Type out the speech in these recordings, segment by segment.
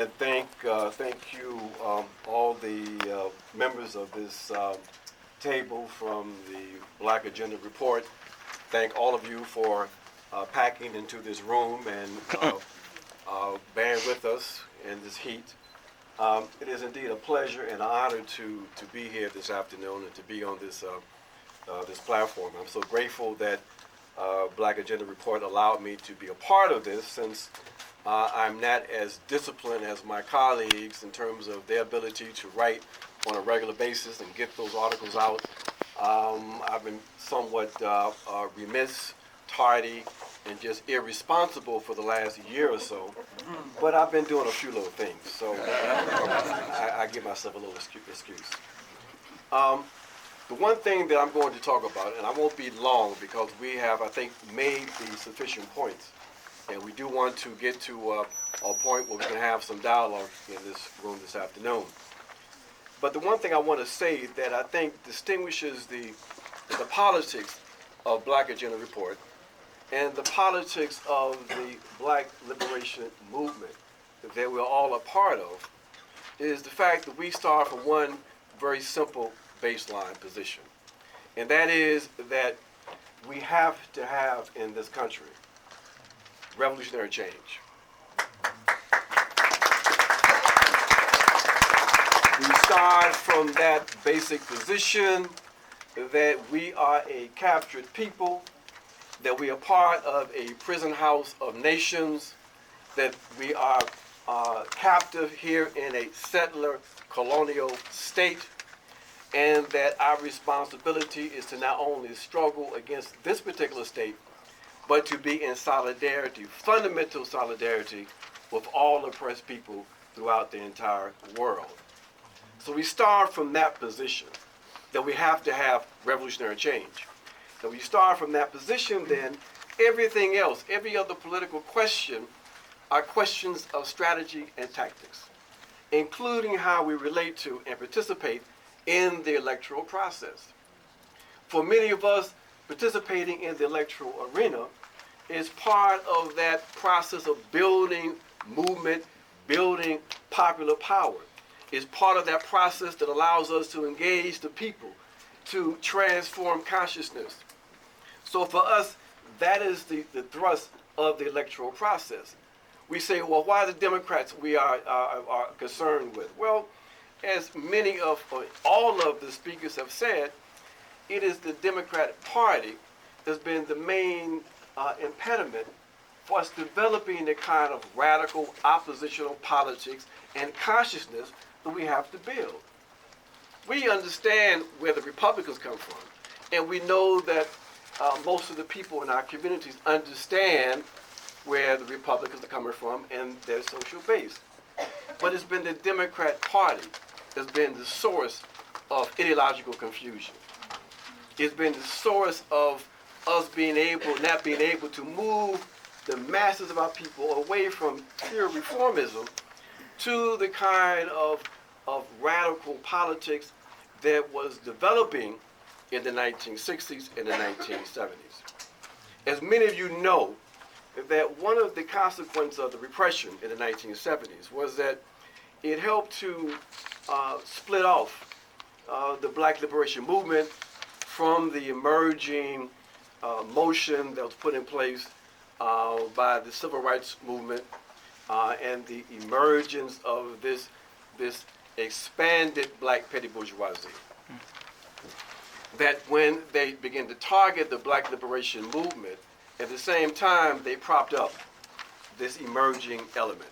And thank you, all the members of this table from the Black Agenda Report. Thank all of you for packing into this room and bearing with us in this heat. It is indeed a pleasure and an honor to be here this afternoon and to be on this this platform. I'm so grateful that Black Agenda Report allowed me to be a part of this, since I'm not as disciplined as my colleagues in terms of their ability to write on a regular basis and get those articles out. I've been somewhat remiss, tardy, and just irresponsible for the last year or so. But I've been doing a few little things, so I give myself a little excuse. The one thing that I'm going to talk about, and I won't be long because we have, I think, made the sufficient points, and we do want to get to a point where we can have some dialogue in this room this afternoon. But the one thing I want to say that I think distinguishes the politics of Black Agenda Report and the politics of the Black Liberation Movement that we're all a part of is the fact that we start from one very simple baseline position. And that is that we have to have in this country revolutionary change. We start from that basic position that we are a captured people, that we are part of a prison house of nations, that we are captive here in a settler colonial state, and that our responsibility is to not only struggle against this particular state, but to be in solidarity, fundamental solidarity, with all oppressed people throughout the entire world. So we start from that position, that we have to have revolutionary change. So we start from that position, then everything else, every other political question, are questions of strategy and tactics, including how we relate to and participate in the electoral process. For many of us, participating in the electoral arena is part of that process of building movement, building popular power. It's part of that process that allows us to engage the people, to transform consciousness. So for us, that is the thrust of the electoral process. We say, well, why the Democrats we are concerned with? Well, as many of, all of the speakers have said, it is the Democratic Party that's been the main impediment for us developing the kind of radical oppositional politics and consciousness that we have to build. We understand where the Republicans come from, and we know that most of the people in our communities understand where the Republicans are coming from and their social base. But it's been the Democrat Party that's been the source of ideological confusion. It's been the source of us not being able to move the masses of our people away from pure reformism to the kind of radical politics that was developing in the 1960s and the 1970s. As many of you know, that one of the consequences of the repression in the 1970s was that it helped to split off the Black Liberation Movement from the emerging motion that was put in place by the Civil Rights Movement and the emergence of this expanded Black petty bourgeoisie. That when they began to target the Black Liberation Movement, at the same time they propped up this emerging element.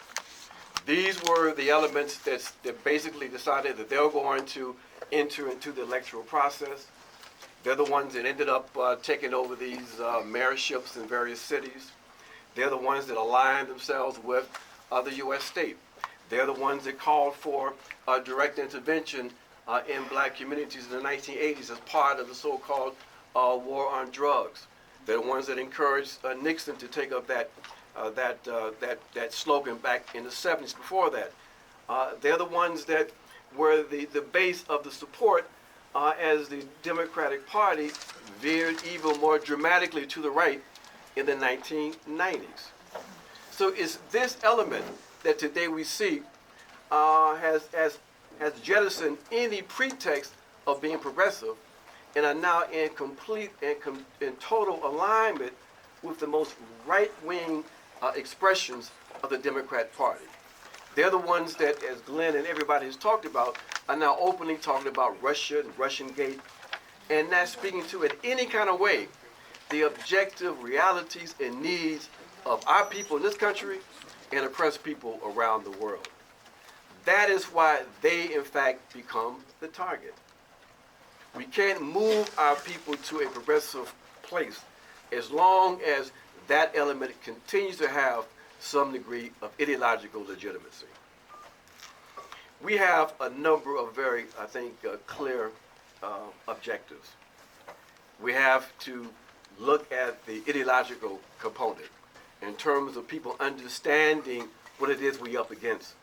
These were the elements that basically decided that they were going to enter into the electoral process. They're the ones that ended up taking over these mayorships in various cities. They're the ones that aligned themselves with other U.S. states. They're the ones that called for direct intervention in Black communities in the 1980s as part of the so-called war on drugs. They're the ones that encouraged Nixon to take up that slogan back in the 70s before that. They're the ones that were the base of the support as the Democratic Party veered even more dramatically to the right in the 1990s. So it's this element that today we see has jettisoned any pretext of being progressive and are now in complete and in total alignment with the most right-wing expressions of the Democrat Party. They're the ones that, as Glenn and everybody has talked about, are now openly talking about Russia and Russian Gate, and not speaking to in any kind of way the objective realities and needs of our people in this country and oppressed people around the world. That is why they, in fact, become the target. We can't move our people to a progressive place as long as that element continues to have some degree of ideological legitimacy. We have a number of very, I think, clear objectives. We have to look at the ideological component in terms of people understanding what it is we're up against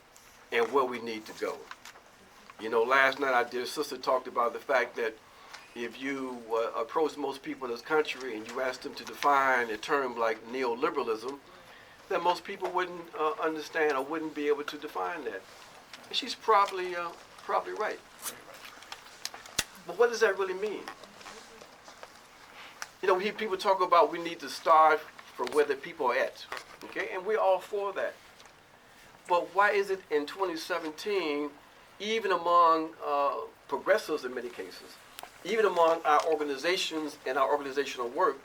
and where we need to go. You know, last night our dear sister talked about the fact that if you approach most people in this country and you ask them to define a term like neoliberalism, then most people wouldn't understand or wouldn't be able to define that. And she's probably right. But what does that really mean? You know, we hear people talk about we need to start from where the people are at, okay? And we're all for that. But why is it in 2017, even among progressives in many cases, even among our organizations and our organizational work,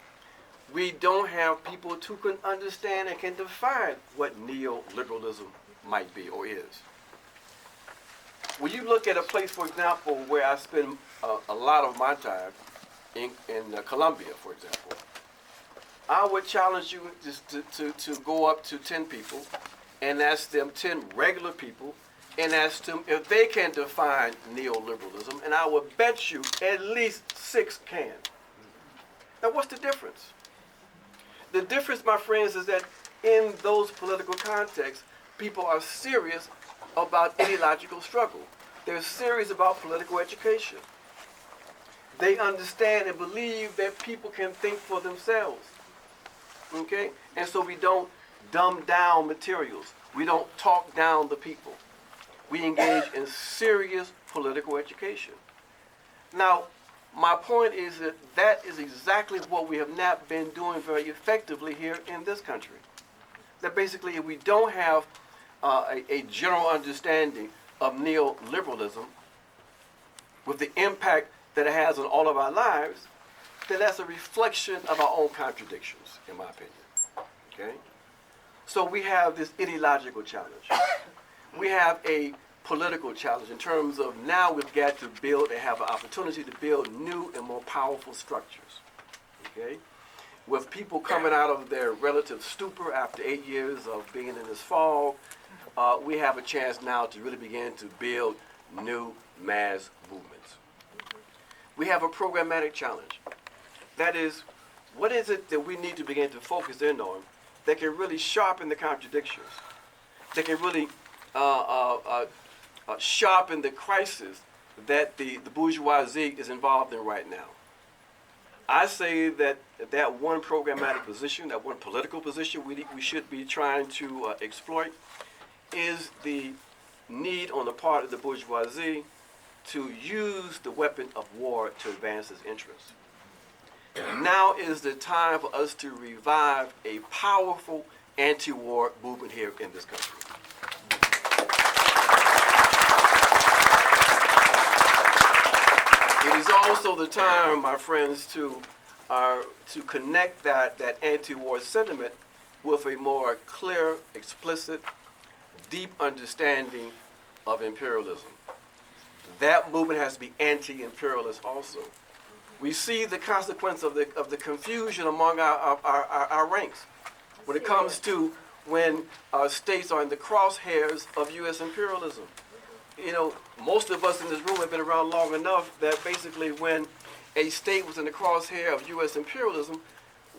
we don't have people who can understand and can define what neoliberalism might be or is? When you look at a place, for example, where I spend a lot of my time, in Colombia, for example, I would challenge you just to go up to 10 people and ask them, 10 regular people, and ask them if they can define neoliberalism, and I would bet you at least 6 can. Now, what's the difference? The difference, my friends, is that in those political contexts, people are serious about ideological struggle. They're serious about political education. They understand and believe that people can think for themselves. Okay? And so we don't dumb down materials. We don't talk down the people. We engage in serious political education. Now, my point is that that is exactly what we have not been doing very effectively here in this country. That basically, if we don't have a general understanding of neoliberalism with the impact that it has on all of our lives, then that's a reflection of our own contradictions, in my opinion. Okay? So we have this ideological challenge. We have a political challenge in terms of now we've got to build and have an opportunity to build new and more powerful structures. Okay? With people coming out of their relative stupor after 8 years of being in this fog, we have a chance now to really begin to build new mass movements. We have a programmatic challenge. That is, what is it that we need to begin to focus in on that can really sharpen the contradictions, that can really sharpen the crisis that the bourgeoisie is involved in right now? I say that that one programmatic position, that one political position we should be trying to exploit is the need on the part of the bourgeoisie to use the weapon of war to advance its interests. Now is the time for us to revive a powerful anti-war movement here in this country. It is also the time, my friends, to connect that anti-war sentiment with a more clear, explicit, deep understanding of imperialism. That movement has to be anti-imperialist also. We see the consequence of the confusion among our ranks when it comes to when states are in the crosshairs of U.S. imperialism. You know, most of us in this room have been around long enough that basically when a state was in the crosshair of U.S. imperialism,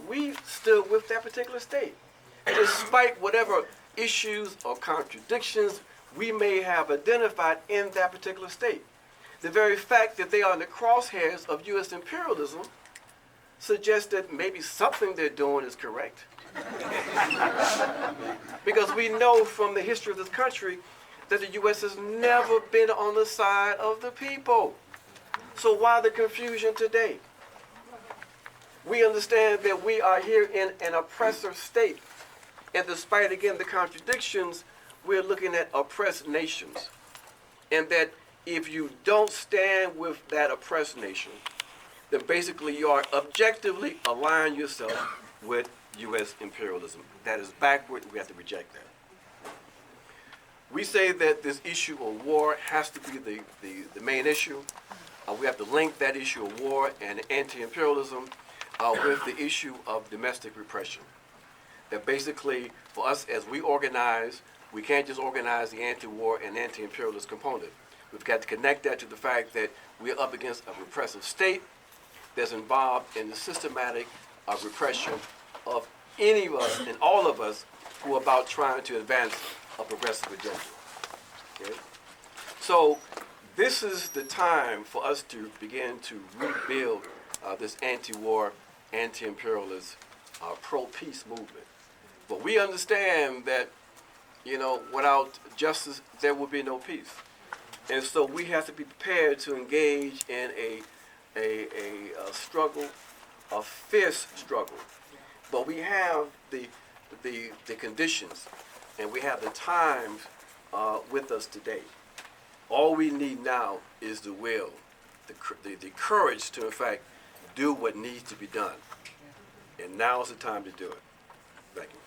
we stood with that particular state. Despite whatever issues or contradictions we may have identified in that particular state. The very fact that they are in the crosshairs of U.S. imperialism suggests that maybe something they're doing is correct. Because we know from the history of this country that the U.S. has never been on the side of the people. So why the confusion today? We understand that we are here in an oppressor state. And despite, again, the contradictions, we're looking at oppressed nations. And that if you don't stand with that oppressed nation, then basically you are objectively aligning yourself with U.S. imperialism. That is backward. We have to reject that. We say that this issue of war has to be the main issue. We have to link that issue of war and anti-imperialism with the issue of domestic repression. That basically, for us as we organize, we can't just organize the anti-war and anti-imperialist component. We've got to connect that to the fact that we're up against a repressive state that's involved in the systematic repression of any of us and all of us who are about trying to advance a progressive agenda. Okay? So this is the time for us to begin to rebuild this anti-war, anti-imperialist, pro-peace movement. But we understand that, without justice, there will be no peace. And so we have to be prepared to engage in a struggle, a fierce struggle. But we have the conditions, and we have the times with us today. All we need now is the will, the courage to, in fact, do what needs to be done. And now is the time to do it. Thank you.